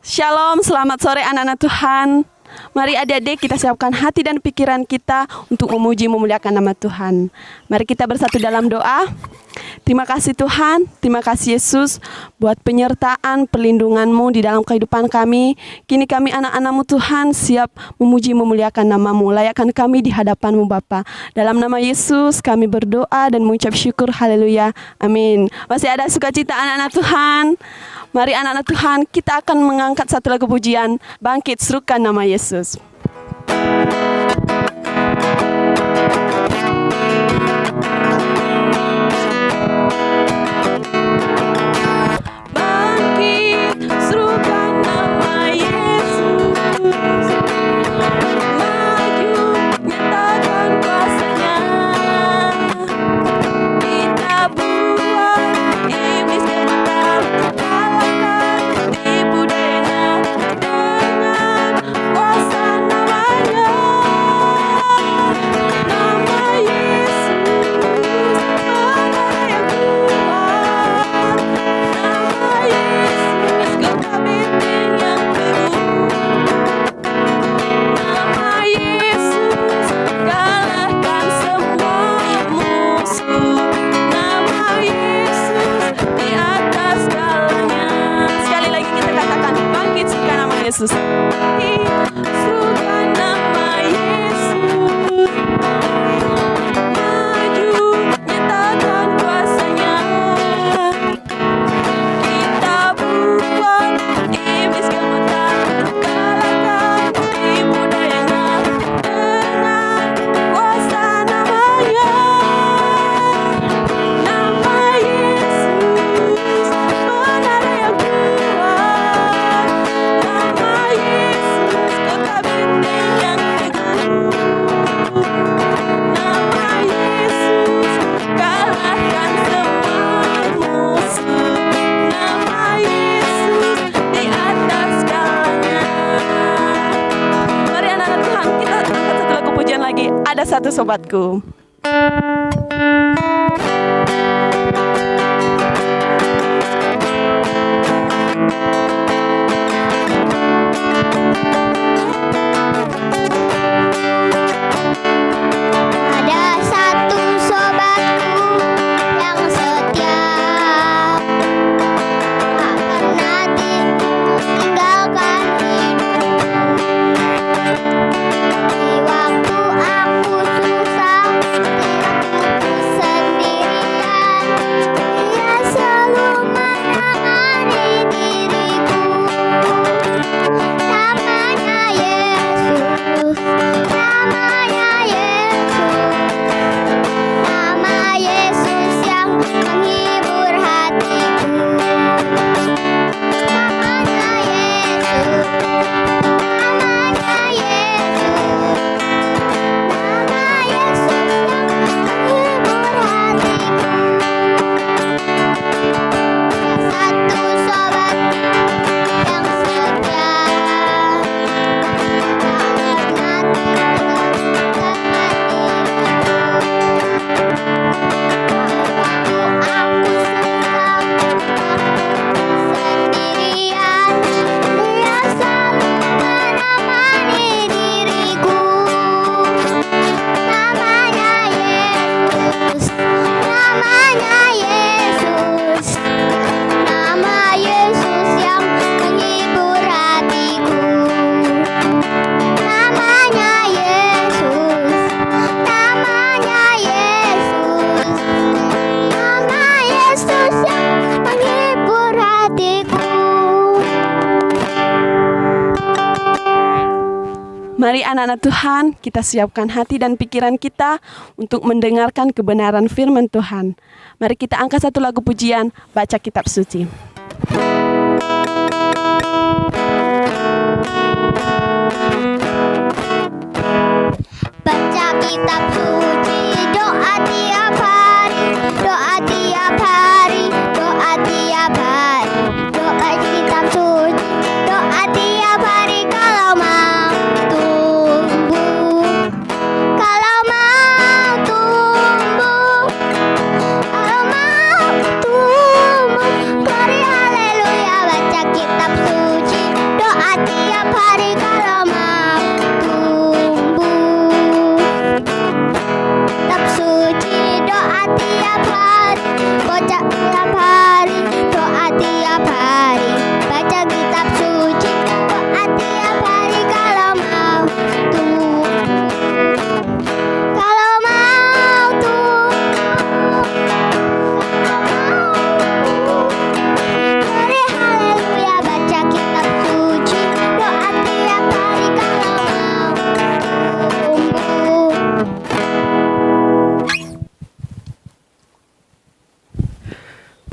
Shalom, selamat sore anak-anak Tuhan. Mari adik-adik kita siapkan hati dan pikiran kita untuk memuji memuliakan nama Tuhan. Mari kita bersatu dalam doa. Terima kasih Tuhan, terima kasih Yesus buat penyertaan perlindungan-Mu di dalam kehidupan kami. Kini kami anak-anak-Mu Tuhan siap memuji memuliakan nama-Mu. Layakkan kami di hadapan-Mu Bapa. Dalam nama Yesus kami berdoa dan mengucap syukur. Haleluya. Amin. Masih ada sukacita anak-anak Tuhan? Mari anak-anak Tuhan, kita akan mengangkat satu lagu pujian, Bangkit Serukan Nama Yesus. Bangkit, serukan nama Yesus. Maju, nyatakan kuasa-Nya. Kita buang iblis gemetar, kalahkan tipu daya dengan kuasa nama-Nya. Nama Yesus, nama yang kuat. Nama Yesus, kota benteng yang teguh. Nama Yesus, kalahkan semua musuh. Nama Yesus, di atas segalanya. Sekali lagi kita katakan, bangkit serukan nama Yesus. Bangkit serukan nama Yesus. Maju, nyatakan kuasa-Nya. Kita buang iblis gemetar, kalahkan tipu daya dengan kuasa nama-Nya. Nama Yesus, menara yang kuat. Nama Yesus, kota benteng yang teguh. Nama Yesus, kalahkan semua musuh. Nama Yesus, di atas segalanya. Mari anak-anak Tuhan, kita angkat satu lagu pujian lagi. Ada satu sobatku. Ada satu sobatku yang setia, tak pernah tinggalkan hidupku. Di waktu aku susah, di waktuku sendirian, Dia selalu menemani diriku. Namanya Yesus, namanya Yesus, nama Yesus yang menghibur hatiku. Namanya Yesus, namanya Yesus, nama Yesus yang menghibur hatiku. Satu sobat yang setia, sendirian, Dia selalu menemani diriku. Namanya Yesus, namanya Yesus, nama Yesus yang menghibur hatiku. Namanya Yesus, namanya Yesus, nama Yesus yang menghibur hatiku. Mari anak-anak Tuhan, kita siapkan hati dan pikiran kita untuk mendengarkan kebenaran firman Tuhan. Mari kita angkat satu lagu pujian, baca kitab suci. Baca kitab suci, doa tiap hari, doa tiap hari, doa tiap hari. Doa kitab suci, doa tiap hari kalau mau tumbuh, kalau mau tumbuh, kalau mau tumbuh. Glory haleluya.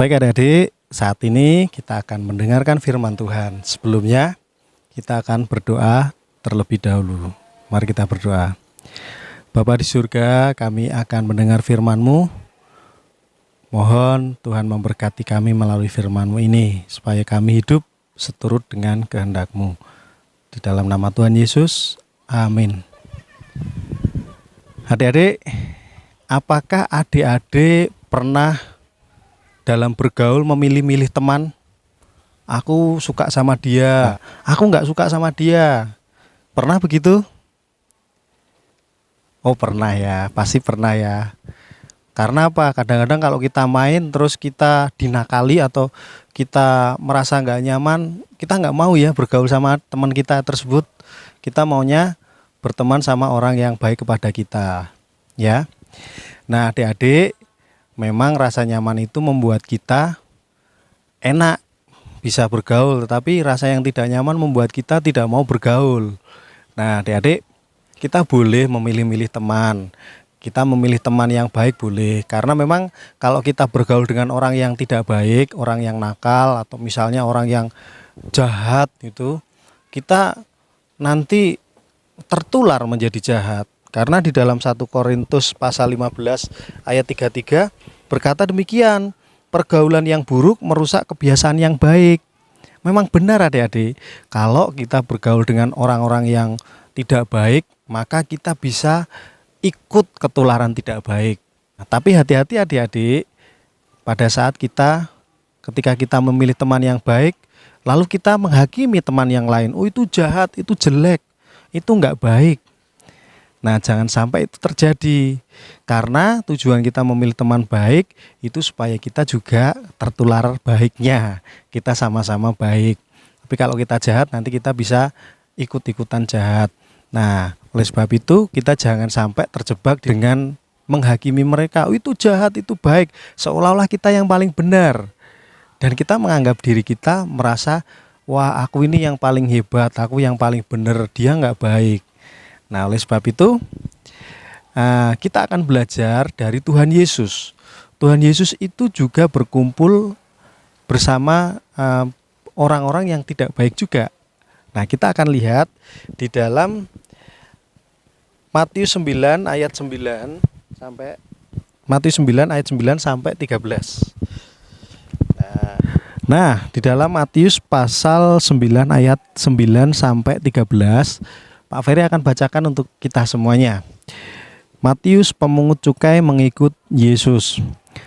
Baik adik-adik, saat ini kita akan mendengarkan firman Tuhan. Sebelumnya kita akan berdoa terlebih dahulu. Mari kita berdoa. Bapa di surga, kami akan mendengar firman-Mu. Mohon Tuhan memberkati kami melalui firman-Mu ini, supaya kami hidup seturut dengan kehendak-Mu. Di dalam nama Tuhan Yesus, amin. Adik-adik, apakah adik-adik pernah dalam bergaul memilih-milih teman? Aku suka sama dia, aku nggak suka sama dia. Pernah begitu? Oh pernah ya, pasti pernah ya. Karena apa? Kadang-kadang kalau kita main terus kita dinakali atau kita merasa nggak nyaman, kita nggak mau ya bergaul sama teman kita tersebut. Kita maunya berteman sama orang yang baik kepada kita, ya. Nah adik-adik, memang rasa nyaman itu membuat kita enak bisa bergaul, tetapi rasa yang tidak nyaman membuat kita tidak mau bergaul. Nah adik-adik, kita boleh memilih-milih teman. Kita memilih teman yang baik boleh, karena memang kalau kita bergaul dengan orang yang tidak baik, orang yang nakal, atau misalnya orang yang jahat itu, kita nanti tertular menjadi jahat. Karena di dalam 1 Korintus pasal 15 ayat 33 berkata demikian, pergaulan yang buruk merusak kebiasaan yang baik. Memang benar adik-adik, kalau kita bergaul dengan orang-orang yang tidak baik, maka kita bisa ikut ketularan tidak baik. Nah, tapi hati-hati adik-adik, pada saat ketika kita memilih teman yang baik, lalu kita menghakimi teman yang lain, oh itu jahat, itu jelek, itu enggak baik. Nah jangan sampai itu terjadi, karena tujuan kita memilih teman baik itu supaya kita juga tertular baiknya, kita sama-sama baik. Tapi kalau kita jahat nanti kita bisa ikut-ikutan jahat. Nah oleh sebab itu kita jangan sampai terjebak dengan menghakimi mereka, oh itu jahat, itu baik, seolah-olah kita yang paling benar. Dan kita menganggap diri kita merasa, wah aku ini yang paling hebat, aku yang paling benar, dia nggak baik. Nah oleh sebab itu kita akan belajar dari Tuhan Yesus. Tuhan Yesus itu juga berkumpul bersama orang-orang yang tidak baik juga. Nah kita akan lihat di dalam Matius 9 ayat 9 sampai Matius 9 ayat 9 sampai 13. Nah di dalam Matius pasal 9 ayat 9 sampai 13, Pak Ferry akan bacakan untuk kita semuanya. Matius, pemungut cukai mengikut Yesus.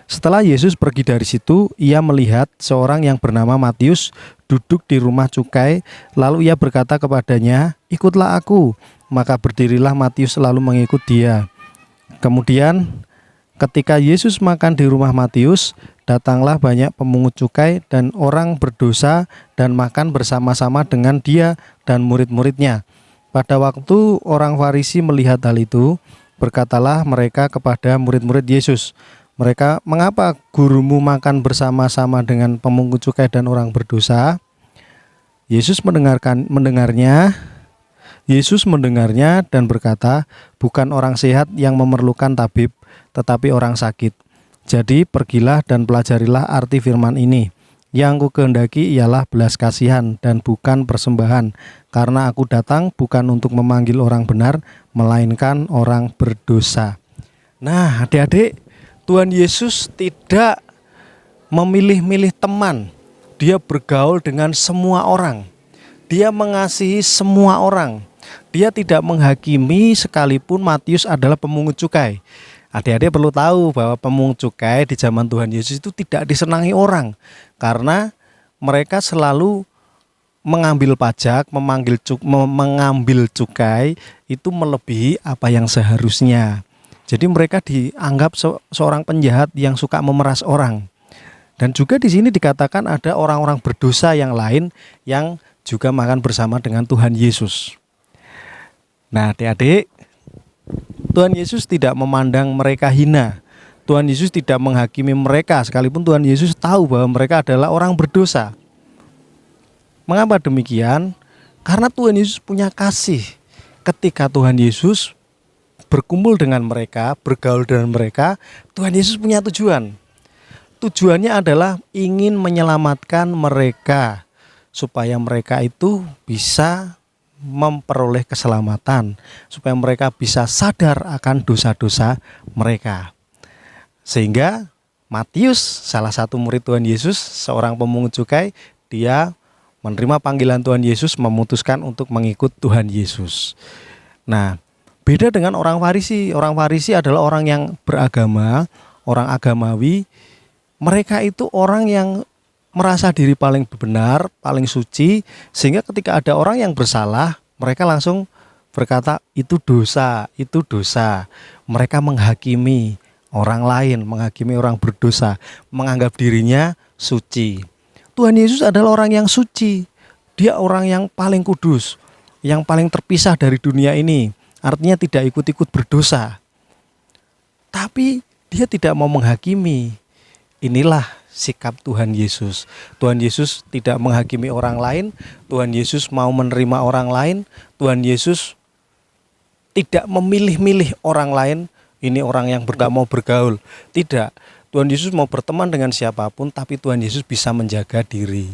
Setelah Yesus pergi dari situ, ia melihat seorang yang bernama Matius duduk di rumah cukai. Lalu ia berkata kepadanya, ikutlah aku. Maka berdirilah Matius lalu mengikut dia. Kemudian ketika Yesus makan di rumah Matius, datanglah banyak pemungut cukai dan orang berdosa dan makan bersama-sama dengan dia dan murid-muridnya. Pada waktu orang Farisi melihat hal itu, berkatalah mereka kepada murid-murid Yesus, mengapa gurumu makan bersama-sama dengan pemungut cukai dan orang berdosa? Yesus mendengarnya dan berkata, bukan orang sehat yang memerlukan tabib, tetapi orang sakit. Jadi pergilah dan pelajarilah arti firman ini. Yang ku kehendaki ialah belas kasihan dan bukan persembahan, karena aku datang bukan untuk memanggil orang benar, melainkan orang berdosa. Nah adik-adik, Tuhan Yesus tidak memilih-milih teman. Dia bergaul dengan semua orang. Dia mengasihi semua orang. Dia tidak menghakimi sekalipun Matius adalah pemungut cukai. Adik-adik perlu tahu bahwa pemungut cukai di zaman Tuhan Yesus itu tidak disenangi orang, karena mereka selalu mengambil pajak, mengambil cukai itu melebihi apa yang seharusnya. Jadi mereka dianggap seorang penjahat yang suka memeras orang. Dan juga di sini dikatakan ada orang-orang berdosa yang lain yang juga makan bersama dengan Tuhan Yesus. Nah, adik-adik, Tuhan Yesus tidak memandang mereka hina. Tuhan Yesus tidak menghakimi mereka, sekalipun Tuhan Yesus tahu bahwa mereka adalah orang berdosa. Mengapa demikian? Karena Tuhan Yesus punya kasih. Ketika Tuhan Yesus berkumpul dengan mereka, bergaul dengan mereka, Tuhan Yesus punya tujuan. tujuannya adalah ingin menyelamatkan mereka supaya mereka itu bisa memperoleh keselamatan, supaya mereka bisa sadar akan dosa-dosa mereka. Sehingga Matius, salah satu murid Tuhan Yesus, seorang pemungut cukai, dia menerima panggilan Tuhan Yesus, memutuskan untuk mengikut Tuhan Yesus. Nah, beda dengan orang Farisi. Orang Farisi adalah orang yang beragama, orang agamawi. Mereka itu orang yang merasa diri paling benar, paling suci, sehingga ketika ada orang yang bersalah, mereka langsung berkata itu dosa, itu dosa. Mereka menghakimi orang lain, menghakimi orang berdosa, menganggap dirinya suci. Tuhan Yesus adalah orang yang suci. Dia orang yang paling kudus, yang paling terpisah dari dunia ini. Artinya tidak ikut-ikut berdosa. Tapi dia tidak mau menghakimi. Inilah sikap Tuhan Yesus. Tuhan Yesus tidak menghakimi orang lain. Tuhan Yesus mau menerima orang lain. Tuhan Yesus tidak memilih-milih orang lain. Ini orang yang gak mau bergaul. Tidak. Tuhan Yesus mau berteman dengan siapapun, tapi Tuhan Yesus bisa menjaga diri,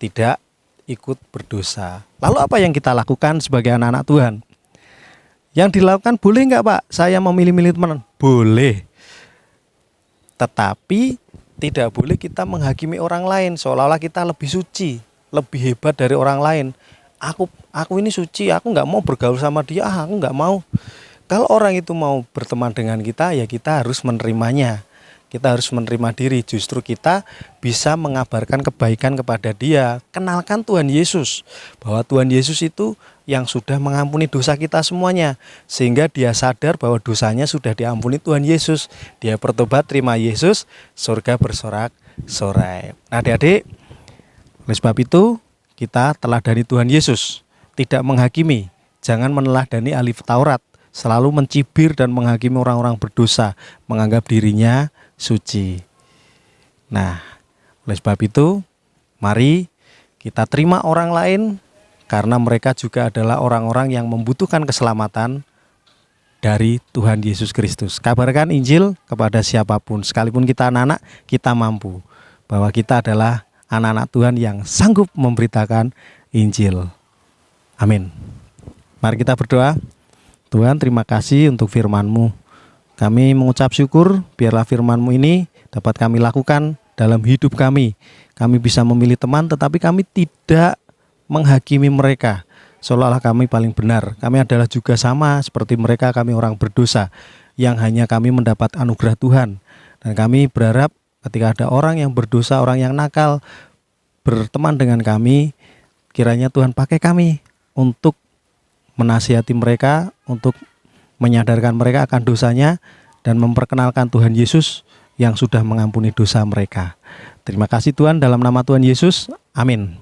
tidak ikut berdosa. Lalu apa yang kita lakukan sebagai anak-anak Tuhan? Yang dilakukan boleh nggak, Pak? Saya memilih-milih teman. Boleh. Tetapi tidak boleh kita menghakimi orang lain seolah-olah kita lebih suci, lebih hebat dari orang lain. Aku ini suci, aku nggak mau bergaul sama dia, aku nggak mau. Kalau orang itu mau berteman dengan kita, ya kita harus menerimanya. Kita harus menerima diri. Justru kita bisa mengabarkan kebaikan kepada dia. Kenalkan Tuhan Yesus, bahwa Tuhan Yesus itu yang sudah mengampuni dosa kita semuanya, sehingga dia sadar bahwa dosanya sudah diampuni Tuhan Yesus. Dia bertobat, terima Yesus, surga bersorak-sorai. Nah, adik-adik, oleh sebab itu kita teladani Tuhan Yesus, tidak menghakimi. Jangan meneladani ahli Taurat, selalu mencibir dan menghakimi orang-orang berdosa, menganggap dirinya suci. Nah, oleh sebab itu, mari kita terima orang lain, karena mereka juga adalah orang-orang yang membutuhkan keselamatan dari Tuhan Yesus Kristus. Kabarkan Injil kepada siapapun, sekalipun kita anak-anak, kita mampu, bahwa kita adalah anak-anak Tuhan yang sanggup memberitakan Injil. Amin. Mari kita berdoa. Tuhan, terima kasih untuk firman-Mu. Kami mengucap syukur, biarlah firman-Mu ini dapat kami lakukan dalam hidup kami. Kami bisa memilih teman, tetapi kami tidak menghakimi mereka seolah-olah kami paling benar. Kami adalah juga sama seperti mereka, kami orang berdosa yang hanya kami mendapat anugerah Tuhan. Dan kami berharap ketika ada orang yang berdosa, orang yang nakal berteman dengan kami, kiranya Tuhan pakai kami untuk menasihati mereka, untuk menyadarkan mereka akan dosanya, dan memperkenalkan Tuhan Yesus yang sudah mengampuni dosa mereka. Terima kasih Tuhan, dalam nama Tuhan Yesus, amin.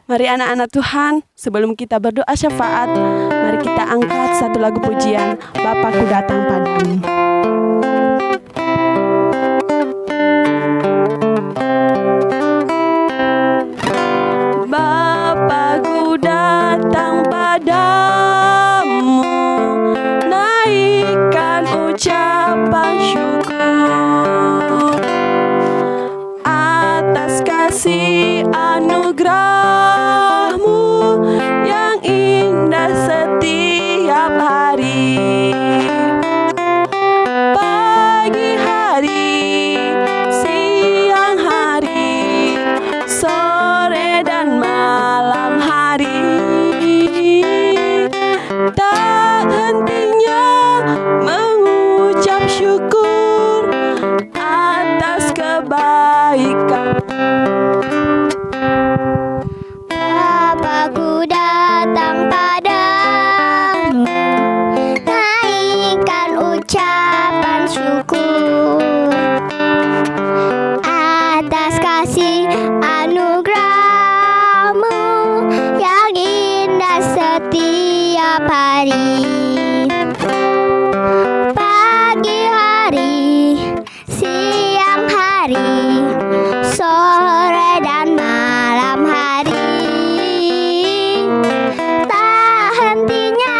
Mari anak-anak Tuhan, sebelum kita berdoa syafaat, mari kita angkat satu lagu pujian, Bapakku datang padamu. Bapakku datang padamu, naikkan ucapan syukur atas kasih anugerah-Mu yang indah setiap hari. Pagi hari, siang hari, sore dan malam hari, tak hentinya mengucap syukur atas kebaikan. Bapakku datang padamu, naikkan ucapan syukur atas kasih anugerah-Mu yang indah setiap hari. Pagi hari, siang hari, sore dan malam hari, tak hentinya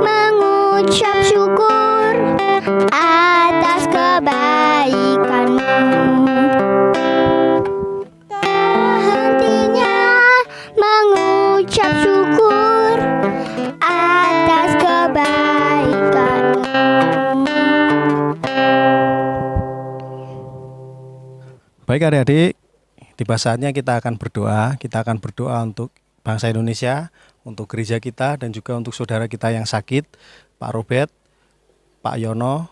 mengucap syukur atas kebaikan. Baik adik-adik, tiba saatnya kita akan berdoa. Kita akan berdoa untuk bangsa Indonesia, untuk gereja kita, dan juga untuk saudara kita yang sakit, Pak Robert, Pak Yono,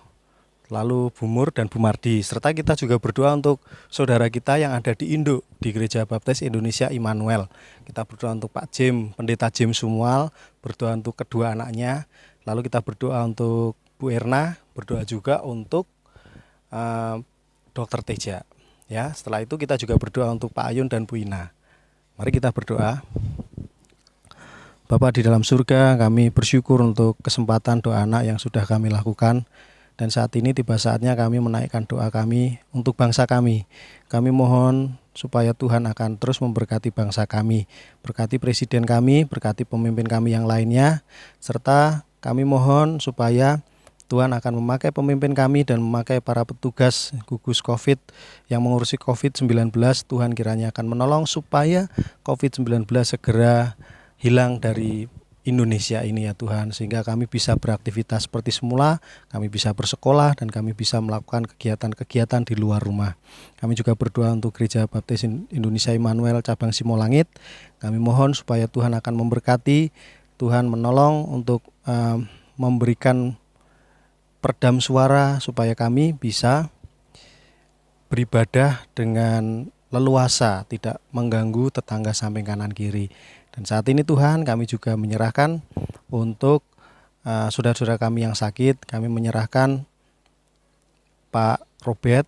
lalu Bu Mur dan Bu Mardi. Serta kita juga berdoa untuk saudara kita yang ada di Indo, di Gereja Baptis Indonesia Immanuel. Kita berdoa untuk Pak Jim, Pendeta Jim Sumual, berdoa untuk kedua anaknya. Lalu kita berdoa untuk Bu Erna, berdoa juga untuk Dr. Teja. Ya, setelah itu kita juga berdoa untuk Pak Ayun dan Bu Ina. Mari kita berdoa. Bapa di dalam surga, kami bersyukur untuk kesempatan doa anak yang sudah kami lakukan. Dan saat ini tiba saatnya kami menaikkan doa kami untuk bangsa kami. Kami mohon supaya Tuhan akan terus memberkati bangsa kami. Berkati presiden kami, berkati pemimpin kami yang lainnya. Serta kami mohon supaya Tuhan akan memakai pemimpin kami dan memakai para petugas gugus COVID yang mengurusi COVID-19. Tuhan kiranya akan menolong supaya COVID-19 segera hilang dari Indonesia ini ya Tuhan. Sehingga kami bisa beraktivitas seperti semula, kami bisa bersekolah, dan kami bisa melakukan kegiatan-kegiatan di luar rumah. Kami juga berdoa untuk Gereja Baptis Indonesia Immanuel Cabang Simolangit. Kami mohon supaya Tuhan akan memberkati, Tuhan menolong untuk memberikan peredam suara supaya kami bisa beribadah dengan leluasa, tidak mengganggu tetangga samping kanan kiri. Dan saat ini Tuhan, kami juga menyerahkan untuk saudara-saudara kami yang sakit. Kami menyerahkan Pak Robert,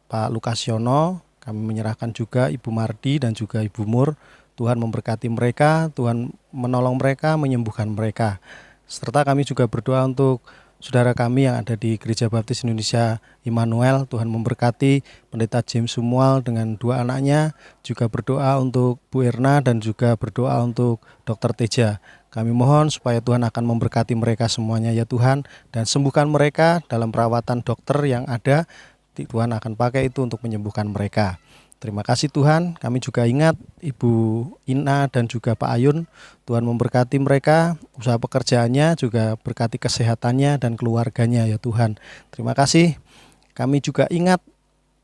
Pak Lukasyono, kami menyerahkan juga Ibu Mardi dan juga Ibu Mur. Tuhan memberkati mereka, Tuhan menolong mereka, menyembuhkan mereka. Serta kami juga berdoa untuk saudara kami yang ada di Gereja Baptis Indonesia Immanuel. Tuhan memberkati Pendeta James Sumual dengan dua anaknya. Juga berdoa untuk Bu Erna dan juga berdoa untuk Dr. Teja. Kami mohon supaya Tuhan akan memberkati mereka semuanya ya Tuhan, dan sembuhkan mereka dalam perawatan dokter yang ada. Tuhan akan pakai itu untuk menyembuhkan mereka. Terima kasih Tuhan. Kami juga ingat Ibu Ina dan juga Pak Ayun. Tuhan memberkati mereka, usaha pekerjaannya, juga berkati kesehatannya dan keluarganya ya Tuhan. Terima kasih. Kami juga ingat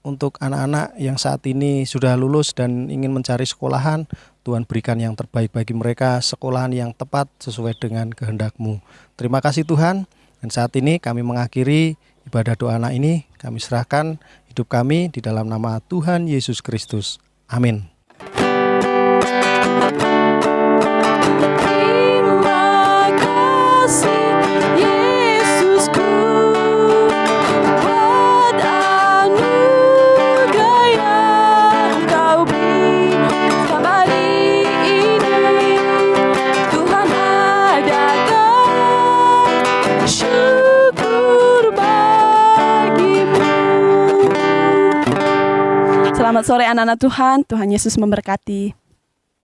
untuk anak-anak yang saat ini sudah lulus dan ingin mencari sekolahan. Tuhan berikan yang terbaik bagi mereka, sekolahan yang tepat sesuai dengan kehendak-Mu. Terima kasih Tuhan. Dan saat ini kami mengakhiri ibadah doa anak ini. Kami serahkan hidup kami di dalam nama Tuhan Yesus Kristus. Amin. Terima kasih Yesusku buat anugerah yang Kau beri selama hari ini. Tuhan adakan syukur bagimu. Selamat sore anak-anak Tuhan, Tuhan Yesus memberkati.